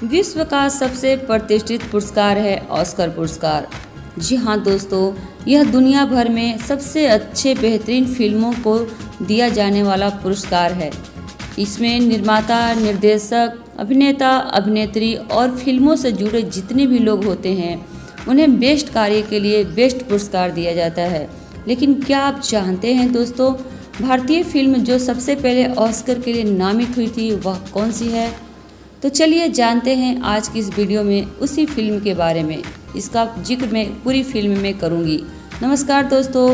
विश्व का सबसे प्रतिष्ठित पुरस्कार है ऑस्कर पुरस्कार। जी हाँ दोस्तों, यह दुनिया भर में सबसे अच्छे बेहतरीन फिल्मों को दिया जाने वाला पुरस्कार है। इसमें निर्माता, निर्देशक, अभिनेता, अभिनेत्री और फिल्मों से जुड़े जितने भी लोग होते हैं उन्हें बेस्ट कार्य के लिए बेस्ट पुरस्कार दिया जाता है। लेकिन क्या आप जानते हैं दोस्तों, भारतीय फिल्म जो सबसे पहले ऑस्कर के लिए नामित हुई थी वह कौन सी है? तो चलिए जानते हैं आज की इस वीडियो में उसी फिल्म के बारे में। इसका जिक्र मैं पूरी फिल्म में करूंगी। नमस्कार दोस्तों,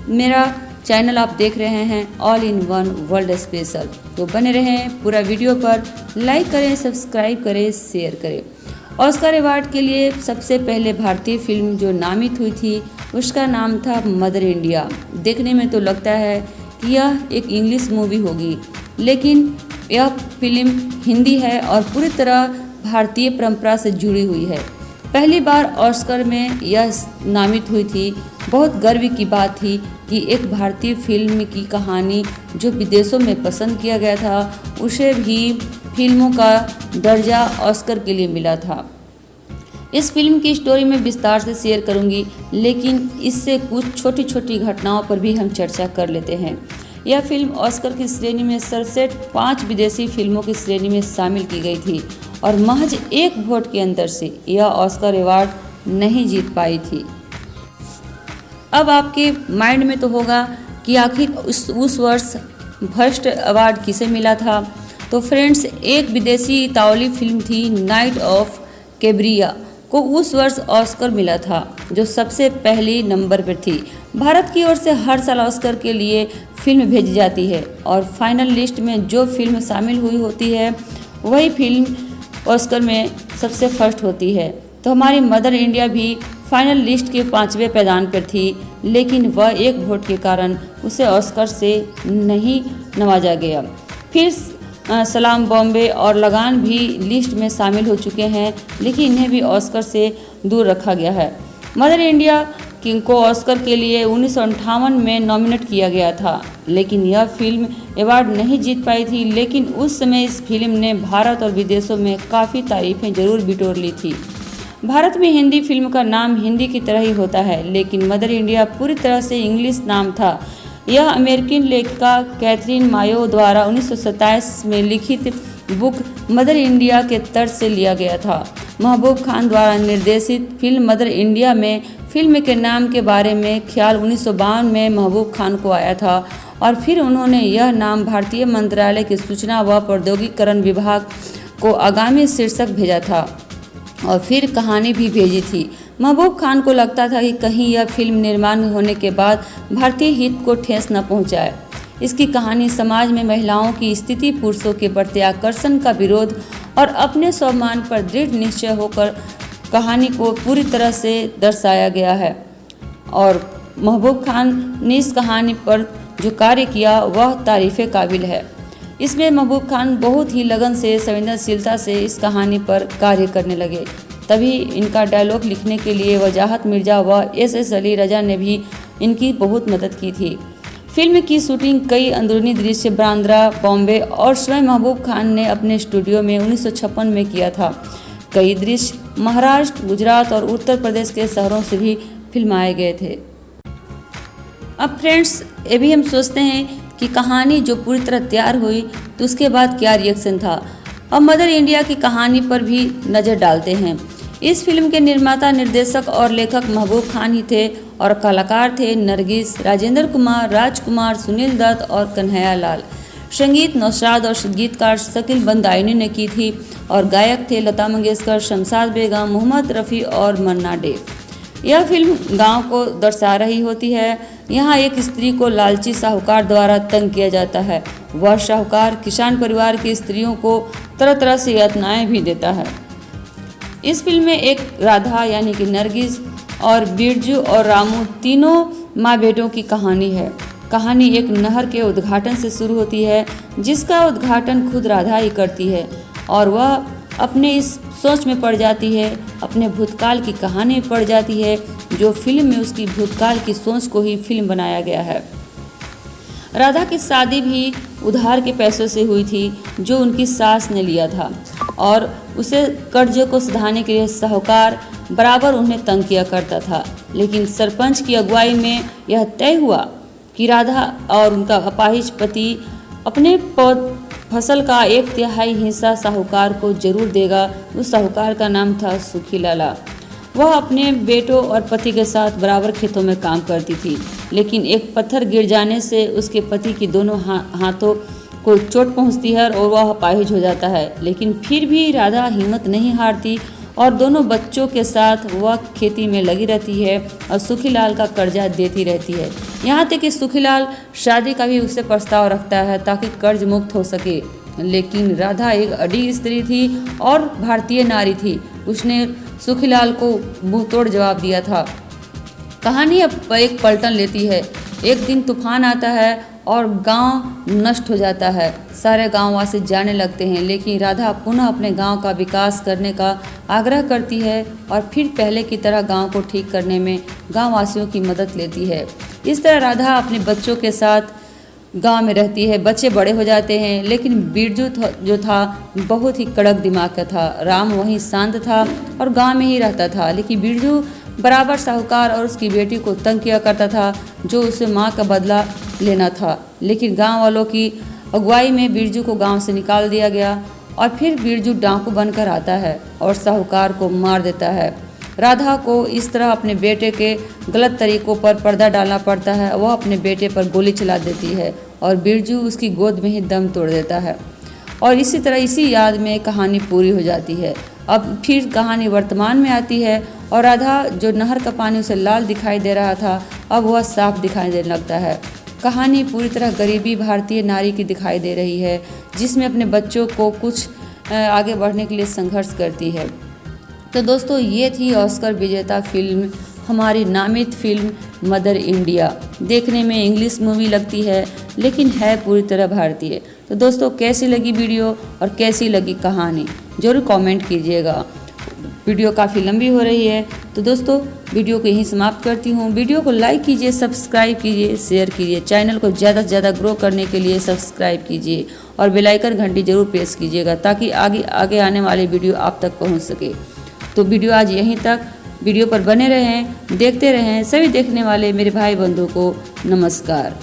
मेरा चैनल आप देख रहे हैं all in one world special. तो बने रहें पूरा वीडियो पर, लाइक करें, सब्सक्राइब करें, शेयर करें। ऑस्कर अवार्ड के लिए सबसे पहले भारतीय फिल्म जो नामित हुई थी उसका नाम था मदर इंडिया। देखने में तो लगता है कि यह एक इंग्लिश मूवी होगी, लेकिन यह फिल्म हिंदी है और पूरी तरह भारतीय परंपरा से जुड़ी हुई है। पहली बार ऑस्कर में यह नामित हुई थी। बहुत गर्व की बात थी कि एक भारतीय फिल्म की कहानी जो विदेशों में पसंद किया गया था उसे भी फिल्मों का दर्जा ऑस्कर के लिए मिला था। इस फिल्म की स्टोरी में विस्तार से शेयर करूंगी, लेकिन इससे कुछ छोटी छोटी घटनाओं पर भी हम चर्चा कर लेते हैं। यह फिल्म ऑस्कर की श्रेणी में सर्वश्रेष्ठ 5 विदेशी फिल्मों की श्रेणी में शामिल की गई थी और महज एक वोट के अंतर से यह ऑस्कर अवार्ड नहीं जीत पाई थी। अब आपके माइंड में तो होगा कि आखिर उस वर्ष फर्स्ट अवार्ड किसे मिला था। तो फ्रेंड्स, एक विदेशी इतालवी फिल्म थी नाइट ऑफ कैब्रिया को उस वर्ष ऑस्कर मिला था, जो सबसे पहली नंबर पर थी। भारत की ओर से हर साल ऑस्कर के लिए फिल्म भेजी जाती है और फाइनल लिस्ट में जो फिल्म शामिल हुई होती है वही फिल्म ऑस्कर में सबसे फर्स्ट होती है। तो हमारी मदर इंडिया भी फाइनल लिस्ट के 5वें पायदान पर थी, लेकिन वह एक वोट के कारण उसे ऑस्कर से नहीं नवाजा गया। फिर सलाम बॉम्बे और लगान भी लिस्ट में शामिल हो चुके हैं, लेकिन इन्हें भी ऑस्कर से दूर रखा गया है। मदर इंडिया को ऑस्कर के लिए 1958 में नॉमिनेट किया गया था, लेकिन यह फिल्म अवार्ड नहीं जीत पाई थी। लेकिन उस समय इस फिल्म ने भारत और विदेशों में काफ़ी तारीफें जरूर बिटोर ली थी। भारत में हिंदी फिल्म का नाम हिंदी की तरह ही होता है, लेकिन मदर इंडिया पूरी तरह से इंग्लिश नाम था। यह अमेरिकन लेखिका कैथरीन मायो द्वारा 1927 में लिखित बुक मदर इंडिया के तर्ज से लिया गया था। महबूब खान द्वारा निर्देशित फिल्म मदर इंडिया में फिल्म के नाम के बारे में ख्याल 1952 में महबूब खान को आया था और फिर उन्होंने यह नाम भारतीय मंत्रालय के सूचना व प्रौद्योगिकीकरण विभाग को आगामी शीर्षक भेजा था और फिर कहानी भी भेजी थी। महबूब खान को लगता था कि कहीं यह फिल्म निर्माण होने के बाद भारतीय हित को ठेस न पहुंचाए। इसकी कहानी समाज में महिलाओं की स्थिति, पुरुषों के बढ़ते आकर्षण का विरोध और अपने स्वाभिमान पर दृढ़ निश्चय होकर कहानी को पूरी तरह से दर्शाया गया है। और महबूब खान ने इस कहानी पर जो कार्य किया वह तारीफ़े काबिल है। इसमें महबूब खान बहुत ही लगन से, संवेदनशीलता से इस कहानी पर कार्य करने लगे। तभी इनका डायलॉग लिखने के लिए वजाहत मिर्जा व एस अली रजा ने भी इनकी बहुत मदद की थी। फिल्म की शूटिंग कई अंदरूनी दृश्य बांद्रा, बॉम्बे और स्वयं महबूब खान ने अपने स्टूडियो में 1956 में किया था। कई दृश्य महाराष्ट्र, गुजरात और उत्तर प्रदेश के शहरों से भी फिल्माए गए थे। अब फ्रेंड्स, ये भी हम सोचते हैं कि कहानी जो पूरी तरह तैयार हुई तो उसके बाद क्या रिएक्शन था। अब मदर इंडिया की कहानी पर भी नज़र डालते हैं। इस फिल्म के निर्माता, निर्देशक और लेखक महबूब खान ही थे और कलाकार थे नरगिस, राजेंद्र कुमार, राजकुमार, सुनील दत्त और कन्हैया लाल। संगीत नौशाद और गीतकार शकील बंदायनी ने की थी और गायक थे लता मंगेशकर, शमशाद बेगम, मोहम्मद रफ़ी और मन्ना डे। यह फिल्म गांव को दर्शा रही होती है। यहाँ एक स्त्री को लालची साहूकार द्वारा तंग किया जाता है। वह साहूकार किसान परिवार की स्त्रियों को तरह तरह से यातनाएं भी देता है। इस फिल्म में एक राधा यानी कि नरगिस और बिरजू और रामू तीनों माँ बेटों की कहानी है। कहानी एक नहर के उद्घाटन से शुरू होती है, जिसका उद्घाटन खुद राधा ही करती है और वह अपने इस सोच में पड़ जाती है, अपने भूतकाल की कहानी में पड़ जाती है, जो फिल्म में उसकी भूतकाल की सोच को ही फिल्म बनाया गया है। राधा की शादी भी उधार के पैसों से हुई थी जो उनकी सास ने लिया था। और उसे कर्ज को सुधारने के लिए साहूकार बराबर उन्हें तंग किया करता था। लेकिन सरपंच की अगुवाई में यह तय हुआ कि राधा और उनका अपाहिज पति अपने फसल का 1/3 हिस्सा साहूकार को जरूर देगा। उस साहूकार का नाम था सुखीलाला। वह अपने बेटों और पति के साथ बराबर खेतों में काम करती थी, लेकिन एक पत्थर गिर जाने से उसके पति की दोनों हाथों को चोट पहुंचती है और वह अपाहिज हो जाता है। लेकिन फिर भी राधा हिम्मत नहीं हारती और दोनों बच्चों के साथ वह खेती में लगी रहती है और सुखीलाल का कर्जा देती रहती है। यहाँ तक कि सुखीलाल शादी का भी उससे प्रस्ताव रखता है ताकि कर्ज मुक्त हो सके। लेकिन राधा एक अड़ी स्त्री थी और भारतीय नारी थी। उसने सुखीलाल को मुंहतोड़ जवाब दिया था। कहानी अब एक पलटन लेती है। एक दिन तूफान आता है और गांव नष्ट हो जाता है। सारे गांववासी जाने लगते हैं, लेकिन राधा पुनः अपने गांव का विकास करने का आग्रह करती है और फिर पहले की तरह गांव को ठीक करने में गांववासियों की मदद लेती है। इस तरह राधा अपने बच्चों के साथ गांव में रहती है। बच्चे बड़े हो जाते हैं, लेकिन बिरजू जो था बहुत ही कड़क दिमाग का था। राम वहीं शांत था और गांव में ही रहता था, लेकिन बिरजू बराबर साहूकार और उसकी बेटी को तंग किया करता था, जो उसे माँ का बदला लेना था। लेकिन गांव वालों की अगुवाई में बिरजू को गांव से निकाल दिया गया और फिर बिरजू डाकू बनकर आता है और साहूकार को मार देता है। राधा को इस तरह अपने बेटे के गलत तरीकों पर पर्दा डालना पड़ता है। वह अपने बेटे पर गोली चला देती है और बिरजू उसकी गोद में ही दम तोड़ देता है। और इसी तरह इसी याद में कहानी पूरी हो जाती है। अब फिर कहानी वर्तमान में आती है और राधा जो नहर का पानी उसे लाल दिखाई दे रहा था, अब वह साफ दिखाई देने लगता है। कहानी पूरी तरह गरीबी भारतीय नारी की दिखाई दे रही है, जिसमें अपने बच्चों को कुछ आगे बढ़ने के लिए संघर्ष करती है। तो दोस्तों, ये थी ऑस्कर विजेता फिल्म, हमारी नामित फिल्म मदर इंडिया। देखने में इंग्लिश मूवी लगती है, लेकिन है पूरी तरह भारतीय। तो दोस्तों, कैसी लगी वीडियो और कैसी लगी कहानी जरूर कमेंट कीजिएगा। वीडियो काफ़ी लंबी हो रही है, तो दोस्तों वीडियो को यहीं समाप्त करती हूँ। वीडियो को लाइक कीजिए, सब्सक्राइब कीजिए, शेयर कीजिए। चैनल को ज़्यादा से ज़्यादा ग्रो करने के लिए सब्सक्राइब कीजिए और बेल आइकन घंटी जरूर प्रेस कीजिएगा, ताकि आगे आने वाले वीडियो आप तक पहुँच सके। तो वीडियो आज यहीं तक। वीडियो पर बने रहें, देखते रहें। सभी देखने वाले मेरे भाई बंधु को नमस्कार।